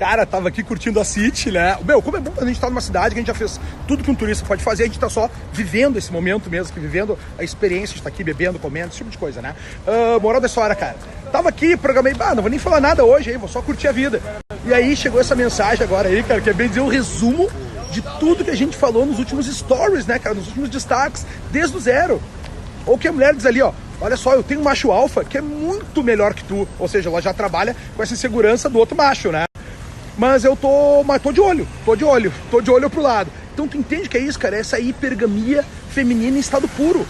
Cara, tava aqui curtindo a City, né? Meu, como é bom a gente tá numa cidade que a gente já fez tudo que um turista pode fazer, a gente tá só vivendo esse momento mesmo, vivendo a experiência de estar aqui bebendo, comendo, esse tipo de coisa, né? Moral da história, cara. Tava aqui, programei, não vou nem falar nada hoje, aí, vou só curtir a vida. E aí chegou essa mensagem agora aí, cara, que é bem dizer um resumo de tudo que a gente falou nos últimos stories, né, cara? Nos últimos destaques, desde o zero. Ou que a mulher diz ali, ó, olha só, eu tenho um macho alfa que é muito melhor que tu. Ou seja, ela já trabalha com essa insegurança do outro macho, né? Mas eu tô de olho pro lado. Então tu entende que é isso, cara? Essa hipergamia feminina em estado puro.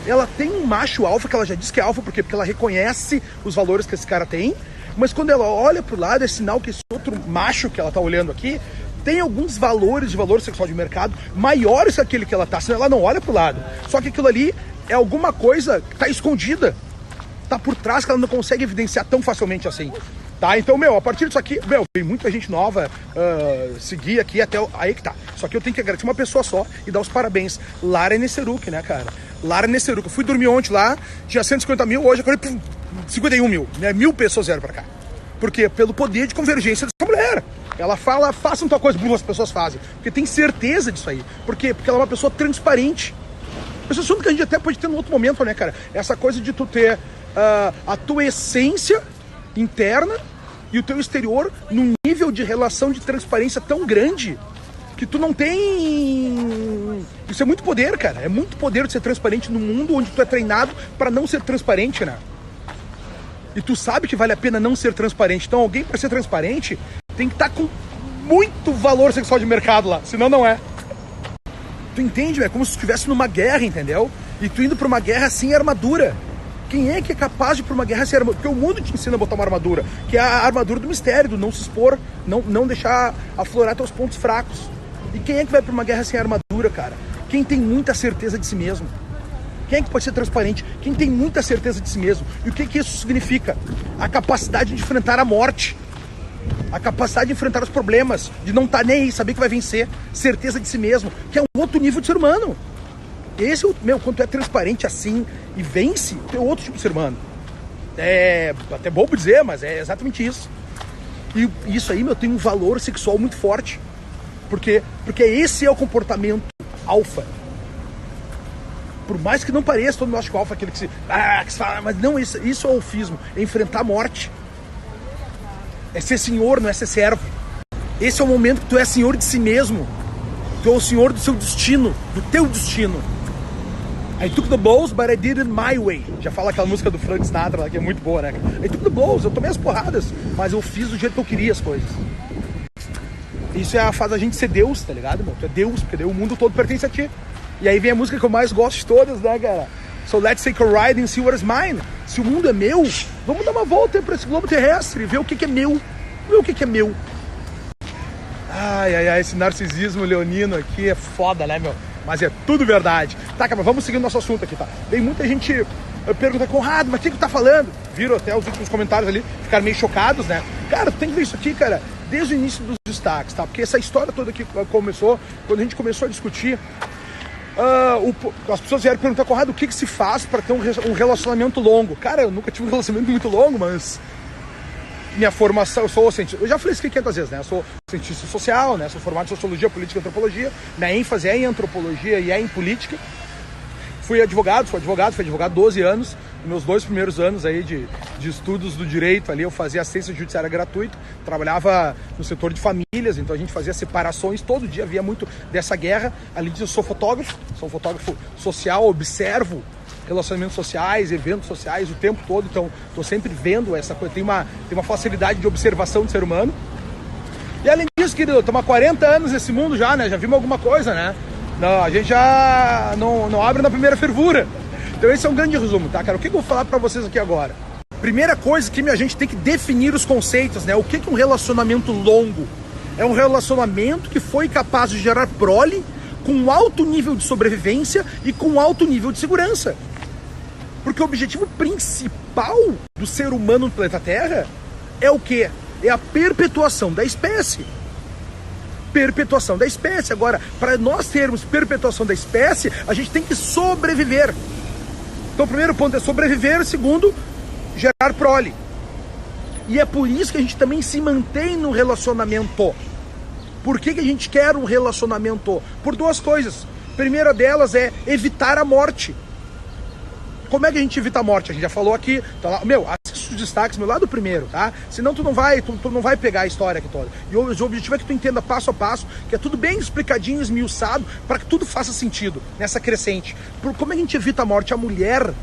Ela tem um macho alfa, que ela já diz que é alfa, porque ela reconhece os valores que esse cara tem, mas quando ela olha pro lado, é sinal que esse outro macho que ela tá olhando aqui tem alguns valores de valor sexual de mercado maiores que aquele que ela tá, senão ela não olha pro lado. Só que aquilo ali é alguma coisa que tá escondida, tá por trás, que ela não consegue evidenciar tão facilmente assim. Tá, então, a partir disso aqui, tem muita gente nova seguir aqui até aí que tá. Só que eu tenho que agradecer uma pessoa só e dar os parabéns. Lara Nesseruk, né, cara? Lara Nesseruk. Eu fui dormir ontem lá, tinha 150 mil, hoje eu acordei 51 mil. Né? 1000 pessoas vieram pra cá. Por quê? Pelo poder de convergência dessa mulher. Ela fala, façam tua coisa, as pessoas fazem. Porque tem certeza disso aí. Por quê? Porque ela é uma pessoa transparente. Esse assunto que a gente até pode ter num outro momento, né, cara? Essa coisa de tu ter a tua essência interna e o teu exterior num nível de relação de transparência tão grande que tu não tem... Isso é muito poder, cara. É muito poder de ser transparente num mundo onde tu é treinado para não ser transparente, né? E tu sabe que vale a pena não ser transparente. Então alguém para ser transparente tem que estar com muito valor sexual de mercado lá, senão não é. Tu entende? É como se tu estivesse numa guerra, entendeu? E tu indo pra uma guerra sem armadura. Quem é que é capaz de ir pra uma guerra sem armadura? Porque o mundo te ensina a botar uma armadura, que é a armadura do mistério, do não se expor, não deixar aflorar teus pontos fracos. E quem é que vai pra uma guerra sem armadura, cara? Quem tem muita certeza de si mesmo. Quem é que pode ser transparente? Quem tem muita certeza de si mesmo. E o que isso significa? A capacidade de enfrentar a morte. A capacidade de enfrentar os problemas, de não estar nem aí, saber que vai vencer, certeza de si mesmo, que é um outro nível de ser humano. Esse, quando tu é transparente assim e vence, tu é outro tipo de ser humano. É até bobo dizer, mas é exatamente isso. E isso aí, tem um valor sexual muito forte. Porque esse é o comportamento alfa. Por mais que não pareça, todo mundo acha que o alfa é aquele que se fala, mas não, isso é o alfismo, é enfrentar a morte. É ser senhor, não é ser servo. Esse é o momento que tu é senhor de si mesmo. Tu é o senhor do seu destino, do teu destino. I took the blows, but I did it my way. Já fala aquela música do Frank Sinatra lá, que é muito boa, né? I took the blows, eu tomei as porradas, mas eu fiz do jeito que eu queria as coisas. Isso faz a gente ser Deus, tá ligado, irmão? Tu é Deus, porque daí o mundo todo pertence a ti. E aí vem a música que eu mais gosto de todas, né, cara? So let's take a ride and see what is mine. Se o mundo é meu, vamos dar uma volta para esse globo terrestre, ver o que é meu. Ver o que é meu. Ai, esse narcisismo leonino aqui é foda, né, meu? Mas é tudo verdade. Tá, cara, vamos seguir o nosso assunto aqui, tá? Tem muita gente pergunta, Conrado, mas o que tu tá falando? Viram até os últimos comentários ali, ficaram meio chocados, né? Cara, tu tem que ver isso aqui, cara, desde o início dos destaques, tá? Porque essa história toda que começou, quando a gente começou a discutir, as pessoas vieram perguntar, Conrado, o que se faz para ter um relacionamento longo? Cara, eu nunca tive um relacionamento muito longo, mas minha formação, eu já falei isso aqui 500 vezes, né? Eu sou cientista social, né? Sou formado em sociologia, política e antropologia. Minha ênfase é em antropologia e é em política. Fui advogado 12 anos. Nos meus 2 primeiros anos aí de estudos do direito ali, eu fazia assistência judiciária gratuita, trabalhava no setor de famílias, então a gente fazia separações, todo dia havia muito dessa guerra. Além disso, eu sou fotógrafo social, observo relacionamentos sociais, eventos sociais o tempo todo, então estou sempre vendo essa coisa, tem uma facilidade de observação do ser humano. E além disso, querido, estamos há 40 anos nesse mundo já, né? Já vimos alguma coisa, né? Não, a gente já não abre na primeira fervura. Então esse é um grande resumo, tá, cara? O que eu vou falar pra vocês aqui agora? Primeira coisa que a gente tem que definir os conceitos, né? O que é um relacionamento longo? É um relacionamento que foi capaz de gerar prole com alto nível de sobrevivência e com alto nível de segurança. Porque o objetivo principal do ser humano no planeta Terra é o quê? É a perpetuação da espécie. Perpetuação da espécie. Agora, para nós termos perpetuação da espécie, a gente tem que sobreviver. Então, o primeiro ponto é sobreviver, o segundo, gerar prole. E é por isso que a gente também se mantém no relacionamento. Por que a gente quer um relacionamento? Por duas coisas. A primeira delas é evitar a morte. Como é que a gente evita a morte? A gente já falou aqui, tá lá, assiste os destaques, lá do primeiro, tá? Senão tu não vai pegar a história aqui toda. E o objetivo é que tu entenda passo a passo, que é tudo bem explicadinho, esmiuçado, para que tudo faça sentido nessa crescente. Como é que a gente evita a morte? A mulher,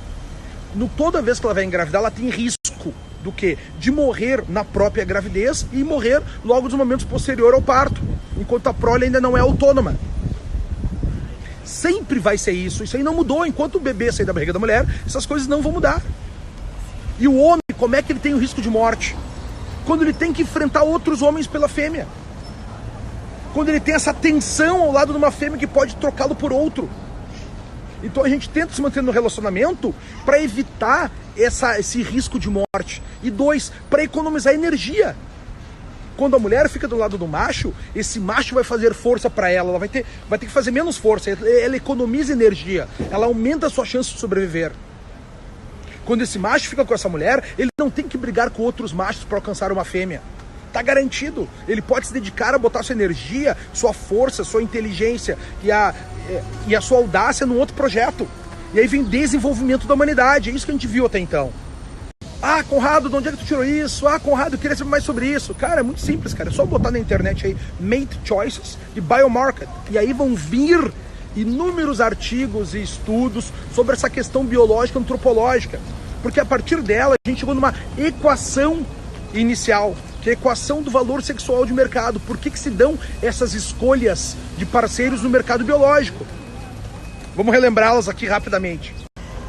toda vez que ela vai engravidar, ela tem risco do quê? De morrer na própria gravidez e morrer logo nos momentos posteriores ao parto, enquanto a prole ainda não é autônoma. Sempre vai ser isso aí não mudou. Enquanto o bebê sair da barriga da mulher, essas coisas não vão mudar. E o homem, como é que ele tem o risco de morte? Quando ele tem que enfrentar outros homens pela fêmea. Quando ele tem essa tensão ao lado de uma fêmea que pode trocá-lo por outro. Então a gente tenta se manter no relacionamento para evitar esse risco de morte. E dois, para economizar energia. Quando a mulher fica do lado do macho, esse macho vai fazer força para ela, vai ter que fazer menos força, ela economiza energia, ela aumenta a sua chance de sobreviver. Quando esse macho fica com essa mulher, ele não tem que brigar com outros machos para alcançar uma fêmea. Tá garantido. Ele pode se dedicar a botar sua energia, sua força, sua inteligência e a sua audácia num outro projeto. E aí vem desenvolvimento da humanidade, é isso que a gente viu até então. Ah, Conrado, de onde é que tu tirou isso? Ah, Conrado, eu queria saber mais sobre isso. Cara, é muito simples, cara. É só botar na internet aí Mate Choices e Biomarket. E aí vão vir inúmeros artigos e estudos sobre essa questão biológica e antropológica. Porque a partir dela a gente chegou numa equação inicial, que é a equação do valor sexual de mercado. Por que se dão essas escolhas de parceiros no mercado biológico? Vamos relembrá-las aqui rapidamente.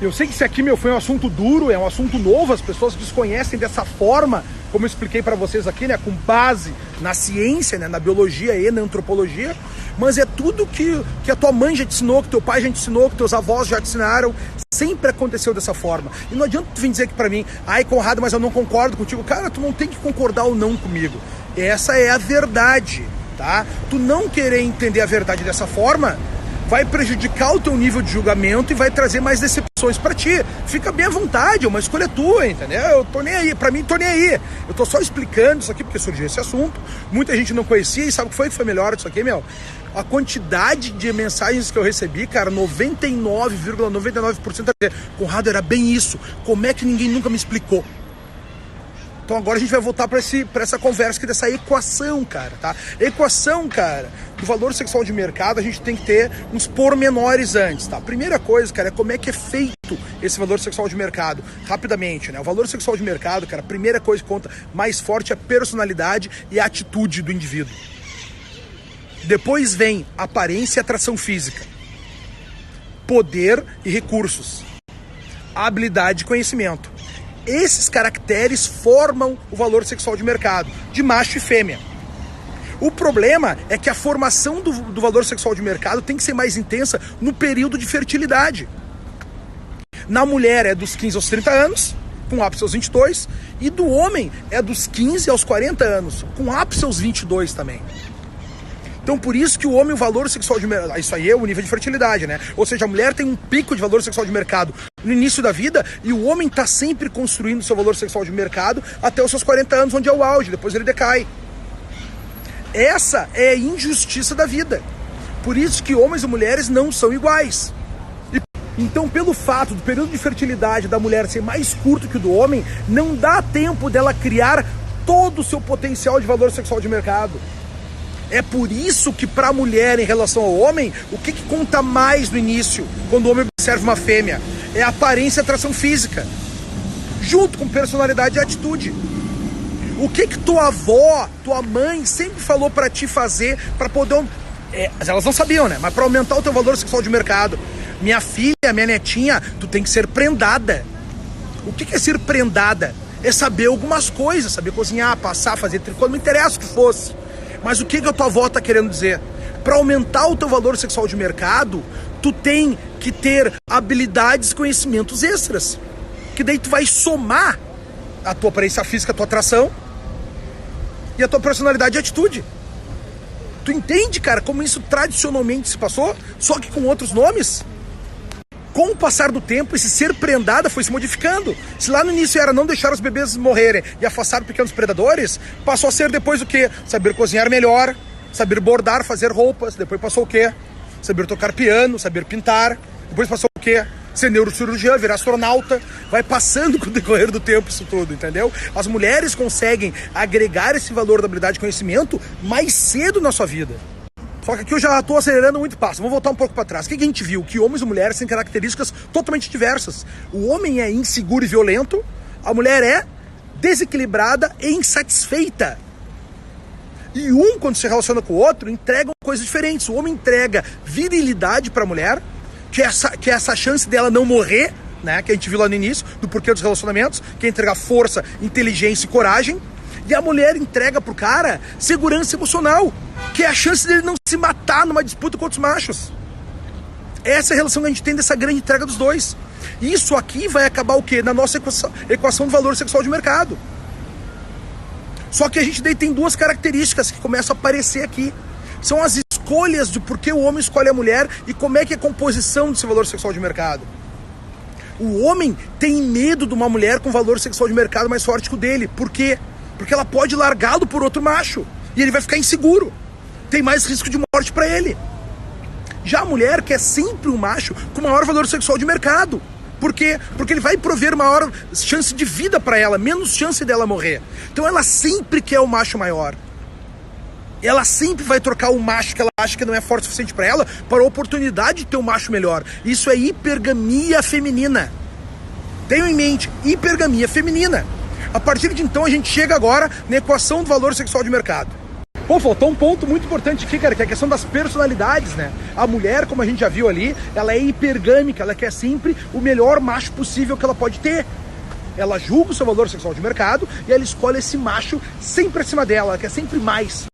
Eu sei que isso aqui, foi um assunto duro, é um assunto novo, as pessoas desconhecem dessa forma, como eu expliquei para vocês aqui, né, com base na ciência, né, na biologia e na antropologia, mas é tudo que a tua mãe já te ensinou, que teu pai já te ensinou, que teus avós já te ensinaram, sempre aconteceu dessa forma. E não adianta tu vir dizer aqui para mim, ai Conrado, mas eu não concordo contigo. Cara, tu não tem que concordar ou não comigo. Essa é a verdade, tá? Tu não querer entender a verdade dessa forma vai prejudicar o teu nível de julgamento e vai trazer mais decepções pra ti. Fica bem à vontade, é uma escolha tua, entendeu? Eu tô nem aí, pra mim tô nem aí. Eu tô só explicando isso aqui porque surgiu esse assunto. Muita gente não conhecia e sabe o que foi melhor disso aqui, A quantidade de mensagens que eu recebi, cara, 99,99% a dizer, Conrado, era bem isso. Como é que ninguém nunca me explicou? Então agora a gente vai voltar para essa conversa aqui dessa equação, cara, tá? Equação, cara, do valor sexual de mercado, a gente tem que ter uns pormenores antes, tá? A primeira coisa, cara, é como é que é feito esse valor sexual de mercado. Rapidamente, né? O valor sexual de mercado, cara, a primeira coisa que conta mais forte é a personalidade e a atitude do indivíduo. Depois vem aparência e atração física, poder e recursos, habilidade e conhecimento. Esses caracteres formam o valor sexual de mercado, de macho e fêmea. O problema é que a formação do valor sexual de mercado tem que ser mais intensa no período de fertilidade. Na mulher é dos 15 aos 30 anos, com ápice aos 22, e do homem é dos 15 aos 40 anos, com ápice aos 22 também. Então, por isso que o homem, o valor sexual de mercado, isso aí é o nível de fertilidade, né? Ou seja, a mulher tem um pico de valor sexual de mercado no início da vida e o homem está sempre construindo seu valor sexual de mercado até os seus 40 anos, onde é o auge, depois ele decai. Essa é a injustiça da vida. Por isso que homens e mulheres não são iguais. Então, pelo fato do período de fertilidade da mulher ser mais curto que o do homem, não dá tempo dela criar todo o seu potencial de valor sexual de mercado. É por isso que para a mulher, em relação ao homem, o que conta mais no início, quando o homem observa uma fêmea? É a aparência e a atração física, junto com personalidade e atitude. O que tua avó, tua mãe sempre falou para ti fazer para poder... elas não sabiam, né? Mas para aumentar o teu valor sexual de mercado. Minha filha, minha netinha, tu tem que ser prendada. O que é ser prendada? É saber algumas coisas, saber cozinhar, passar, fazer tricô, não interessa o que fosse. Mas o que a tua avó está querendo dizer? Para aumentar o teu valor sexual de mercado, tu tem que ter habilidades e conhecimentos extras. Que daí tu vai somar a tua aparência física, a tua atração e a tua personalidade e atitude. Tu entende, cara, como isso tradicionalmente se passou? Só que com outros nomes? Com o passar do tempo, esse ser prendada foi se modificando. Se lá no início era não deixar os bebês morrerem e afastar pequenos predadores, passou a ser depois o quê? Saber cozinhar melhor, saber bordar, fazer roupas. Depois passou o quê? Saber tocar piano, saber pintar. Depois passou o quê? Ser neurocirurgião, virar astronauta. Vai passando com o decorrer do tempo isso tudo, entendeu? As mulheres conseguem agregar esse valor da habilidade de conhecimento mais cedo na sua vida. Só que aqui eu já estou acelerando muito passo. Vamos voltar um pouco para trás. O que a gente viu? Que homens e mulheres têm características totalmente diversas. O homem é inseguro e violento. A mulher é desequilibrada e insatisfeita. E quando se relaciona com o outro, entregam coisas diferentes. O homem entrega virilidade para a mulher, que é essa chance dela não morrer, né? Que a gente viu lá no início, do porquê dos relacionamentos, que é entregar força, inteligência e coragem. E a mulher entrega pro cara segurança emocional, que é a chance dele não se matar numa disputa com outros machos. Essa é a relação que a gente tem dessa grande entrega dos dois. Isso aqui vai acabar o quê? Na nossa equação do valor sexual de mercado. Só que a gente daí tem duas características que começam a aparecer aqui. São as escolhas de por que o homem escolhe a mulher e como é que é a composição desse valor sexual de mercado. O homem tem medo de uma mulher com valor sexual de mercado mais forte que o dele. Por quê? Porque ela pode largá-lo por outro macho. E ele vai ficar inseguro. Tem mais risco de morte para ele. Já a mulher quer sempre um macho com maior valor sexual de mercado. Por quê? Porque ele vai prover maior chance de vida para ela, menos chance dela morrer. Então ela sempre quer o macho maior. Ela sempre vai trocar o macho que ela acha que não é forte o suficiente para ela, para a oportunidade de ter um macho melhor. Isso é hipergamia feminina. Tenham em mente, hipergamia feminina. A partir de então a gente chega agora na equação do valor sexual de mercado. Pô, faltou um ponto muito importante aqui, cara, que é a questão das personalidades, né? A mulher, como a gente já viu ali, ela é hipergâmica, ela quer sempre o melhor macho possível que ela pode ter. Ela julga o seu valor sexual de mercado e ela escolhe esse macho sempre acima dela, ela quer sempre mais.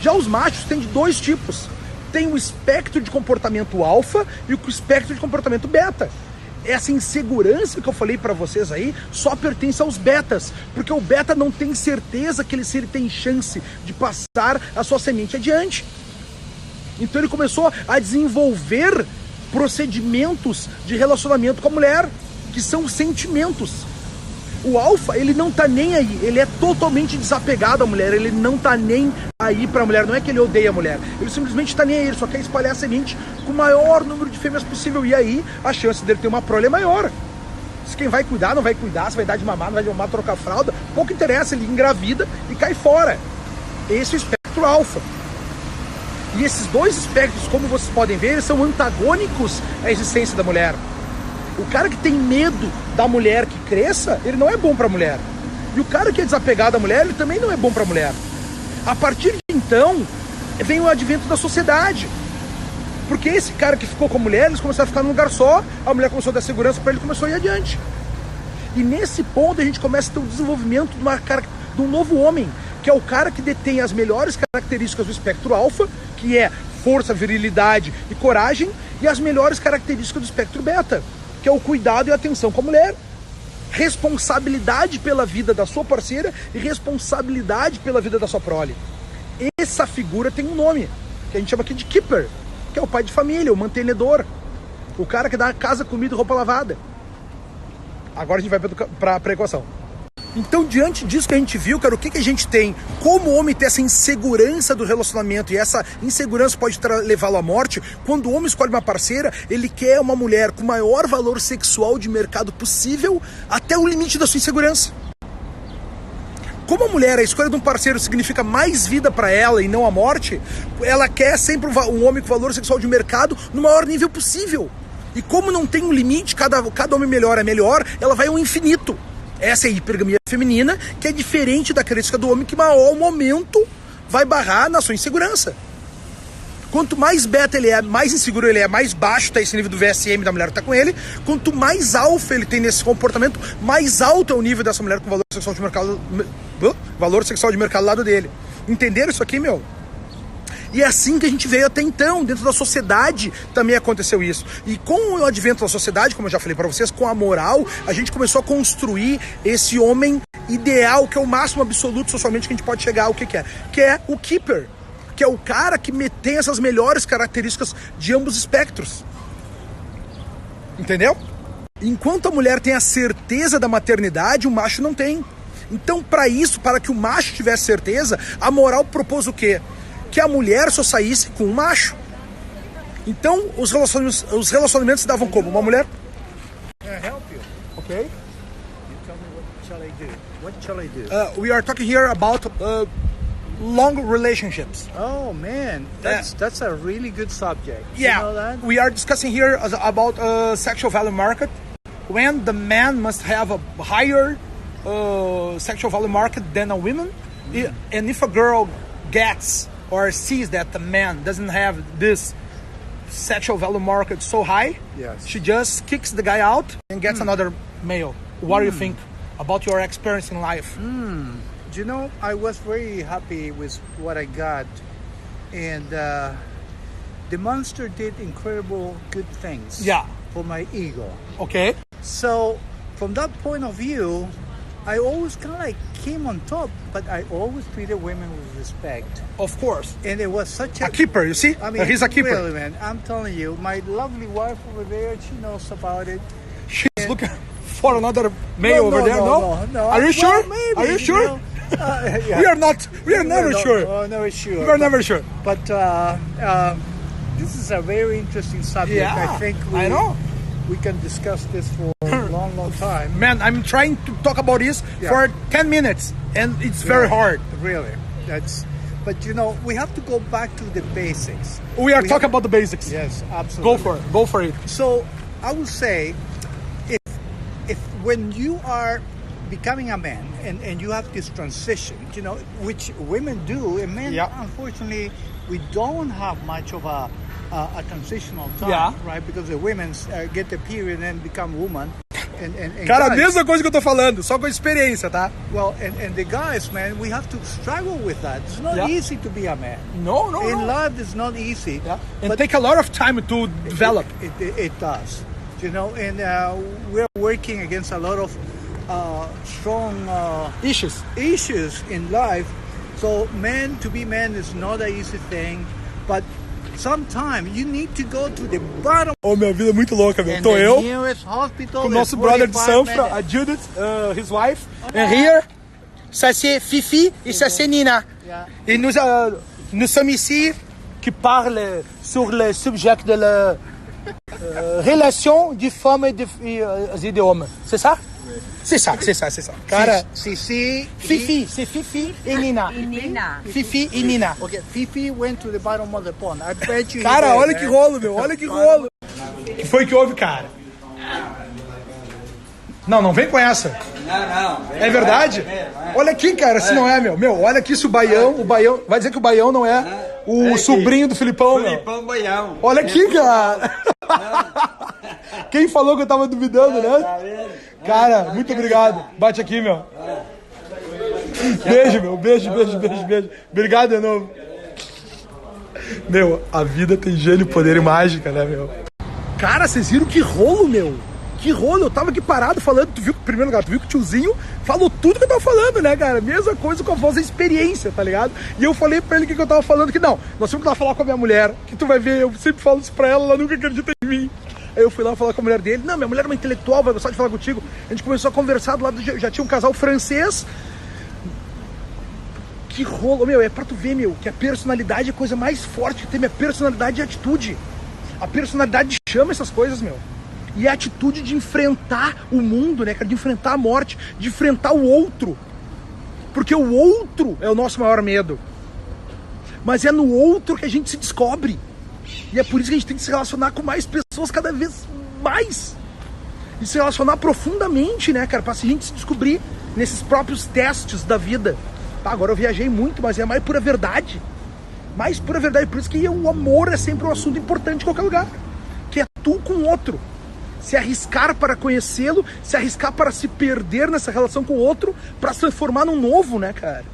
Já os machos têm de dois tipos. Tem o espectro de comportamento alfa e o espectro de comportamento beta. Essa insegurança que eu falei pra vocês aí só pertence aos betas, porque o beta não tem certeza que se ele tem chance de passar a sua semente adiante. Então ele começou a desenvolver procedimentos de relacionamento com a mulher, que são sentimentos. O alfa, ele não tá nem aí, ele é totalmente desapegado à mulher, ele não tá nem aí pra mulher, não é que ele odeia a mulher, ele simplesmente tá nem aí, ele só quer espalhar a semente com o maior número de fêmeas possível, e aí a chance dele ter uma prole é maior. Se quem vai cuidar, não vai cuidar, se vai dar de mamar, não vai de mamar, trocar fralda, pouco interessa, ele engravida e cai fora. Esse é o espectro alfa. E esses dois espectros, como vocês podem ver, eles são antagônicos à existência da mulher. O cara que tem medo da mulher que cresça, ele não é bom pra mulher. E o cara que é desapegado à mulher, ele também não é bom pra mulher. A partir de então, vem o advento da sociedade. Porque esse cara que ficou com a mulher, eles começaram a ficar num lugar só, a mulher começou a dar segurança pra ele e começou a ir adiante. E nesse ponto a gente começa a ter o desenvolvimento de um novo homem, que é o cara que detém as melhores características do espectro alfa, que é força, virilidade e coragem, e as melhores características do espectro beta, que é o cuidado e a atenção com a mulher. Responsabilidade pela vida da sua parceira e responsabilidade pela vida da sua prole. Essa figura tem um nome, que a gente chama aqui de keeper, que é o pai de família, o mantenedor, o cara que dá casa, comida e roupa lavada. Agora a gente vai para a equação. Então, diante disso que a gente viu, cara, o que a gente tem? Como o homem tem essa insegurança do relacionamento, e essa insegurança pode levá-lo à morte, quando o homem escolhe uma parceira, ele quer uma mulher com o maior valor sexual de mercado possível, até o limite da sua insegurança. Como a mulher, a escolha de um parceiro significa mais vida para ela e não a morte, ela quer sempre um homem com valor sexual de mercado no maior nível possível. E como não tem um limite, cada homem melhor é melhor, ela vai ao infinito. Essa é a hipergamia feminina, que é diferente da característica do homem, que maior momento vai barrar na sua insegurança. Quanto mais beta ele é, mais inseguro ele é, mais baixo está esse nível do VSM da mulher que está com ele. Quanto mais alfa ele tem nesse comportamento, mais alto é o nível dessa mulher com valor sexual de mercado ao lado dele. Entenderam isso aqui, meu? E é assim que a gente veio até então, dentro da sociedade também aconteceu isso. E com o advento da sociedade, como eu já falei para vocês, com a moral, a gente começou a construir esse homem ideal, que é o máximo absoluto socialmente que a gente pode chegar. O que é? Que é o keeper, que é o cara que tem essas melhores características de ambos espectros. Entendeu? Enquanto a mulher tem a certeza da maternidade, o macho não tem. Então, para isso, para que o macho tivesse certeza, a moral propôs o quê? Que a mulher só saísse com o macho. Então, os relacionamentos se davam como? Uma mulher... Can I help you? Ok. You tell me what shall I do? What shall I do? We are talking here about long relationships. Oh man, that's a really good subject. Yeah, You know that? we are discussing here about sexual value market, when the man must have a higher sexual value market than a woman, and if a girl gets or sees that the man doesn't have this sexual value market so high, Yes. she just kicks the guy out and gets another male. What do you think about your experience in life? You know, I was very happy with what I got, and the monster did incredible good things. Yeah. For my ego. Okay. So, from that point of view, I always kind of like came on top, but I always treated women with respect. Of course. And it was such A keeper, you see? I mean, He's a keeper. Really, man, I'm telling you, my lovely wife over there, she knows about it. She's looking for another male over there, no? No. Are you Well, sure? maybe, Are you sure? know, yeah. We are never sure. Oh, never sure. We are never sure. But this is a very interesting subject. Yeah, I think I know. we can discuss this for a long, long time. Man, I'm trying to talk about this Yeah. for 10 minutes, and it's very hard. Really, But you know, we have to go back to the basics. We are talking about the basics. Yes, absolutely. Go for it. Go for it. So I would say, if when you are becoming a man and you have this transition, you know, which women do, and men, Yeah. unfortunately, we don't have much of a transitional time, Yeah. right? Because the women get the period and then become woman. And Cara, a guys, mesma coisa que eu tô falando, só com experiência, tá? well, and the guys, man, we have to struggle with that. It's not Yeah. easy to be a man. No, no, In no. love, it's not easy. Yeah. And But take a lot of time to develop. It does, you know, and we're working against a lot of strong Issues. issues in life. So, to be man is not an easy thing, but sometimes you need to go to the bottom. Oh, minha vida é muito louca, meu. And Tô the eu nearest hospital com o is nosso brother de 45 Sanfra, a minutes. Judith, his wife. And here, ça c'est Fifi et ça c'est Nina. Yeah. Et nous sommes ici qui parle sur le sujet de la relation de femmes et de hommes. C'est ça? C'est ça. Cara, Fifi, Fifi, c'est Fifi et Nina. Nina. Fifi e Nina. Okay, Fifi went to the bottom of the pond. I bet you. he Cara, did, olha man. que rolo, meu. Olha que rolo. O que foi que houve, cara? Não vem com essa. Não. É verdade? Olha aqui, cara, se não é, meu. Meu, olha aqui se o Baião... Vai dizer que o Baião não é o sobrinho do Filipão, meu. Filipão Baião. Olha aqui, cara. Quem falou que eu tava duvidando, Tá né? vendo? Cara, muito obrigado. Bate aqui, meu. Beijo, meu. Beijo. Obrigado de novo. Meu, a vida tem gênio, poder e mágica, né, meu? Cara, vocês viram que rolo, meu? Que rolo, eu tava aqui parado falando, tu viu, em primeiro lugar, tu viu que o tiozinho falou tudo que eu tava falando, né, cara? Mesma coisa com a voz da experiência, tá ligado? E eu falei pra ele que eu tava falando, que não, nós temos que lá falar com a minha mulher, que tu vai ver, eu sempre falo isso pra ela nunca acredita em mim. Aí eu fui lá falar com a mulher dele, não, minha mulher é uma intelectual, vai gostar de falar contigo. A gente começou a conversar, do lado já tinha um casal francês. Que rolo, meu, é pra tu ver, meu, que a personalidade é a coisa mais forte que tem, minha personalidade é atitude. A personalidade chama essas coisas, meu. E é a atitude de enfrentar o mundo, né, cara? De enfrentar a morte, de enfrentar o outro. Porque o outro é o nosso maior medo. Mas é no outro que a gente se descobre. E é por isso que a gente tem que se relacionar com mais pessoas cada vez mais. E se relacionar profundamente, né, cara? Pra a gente se descobrir nesses próprios testes da vida. Tá, agora eu viajei muito, mas é a mais pura verdade. Mais pura verdade. Por isso que o amor é sempre um assunto importante em qualquer lugar. Que é tu com o outro. Se arriscar para conhecê-lo, se arriscar para se perder nessa relação com o outro, para se transformar num novo, né, cara?